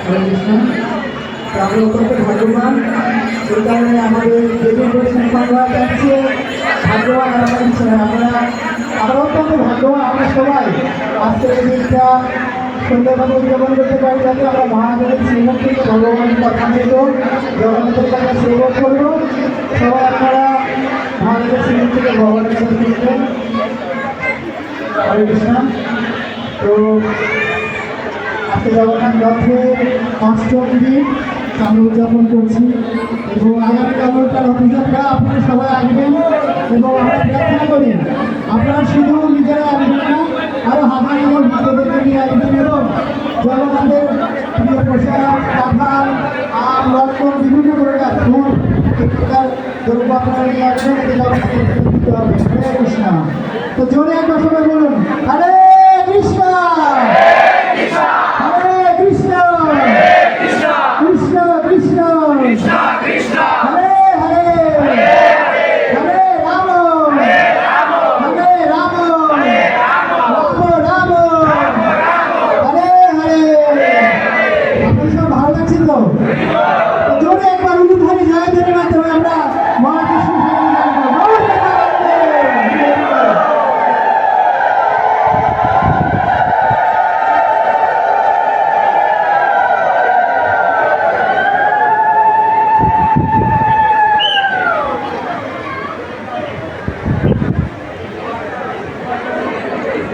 হরে কৃষ্ণ। আমরা অত্যন্ত ভাগ্যবান, সেই কারণে আমাদের দেবী বৈষ্ণবরা যাচ্ছে ভাগ্যবান। আমরা অত্যন্ত ভাগ্যবান, আমরা সবাই আজকের এই দিনটা সুন্দরভাবে উদযাপন করতে পারি, যাতে আমরা মহাদেবের শ্রীমুখ থেকে ভগবানের কথা নেব, জগন্নাথের কাছে সেবক করবো। সবাই আপনারা মহাদেবের শ্রীমুখ থেকে ভগবানের কাছে শুনবেন। হরে কৃষ্ণ। তো আজকে জগন্নাথ রথের অষ্টম দিন আমরা উদযাপন করছি এবং আগামীকাল রথযাত্রা আপনারা সবাই আসবেন এবং আমরা প্রার্থনা করি আপনারা শুধু নিজেরা আসবেন না, আরও হাজার হাজার ভক্তদেরকে নিয়ে আসবেন এবং জগন্নাথের প্রিয় পোশাক, কাঁঠাল, আম, লক্ষ্মণ, বিভিন্ন প্রকার ফুল দ্রব্য আপনারা নিয়ে আসবেন, এতে জগন্নাথের দিতে হবে। হরে কৃষ্ণ। তো জোরে একবার সবাই বলুন হরে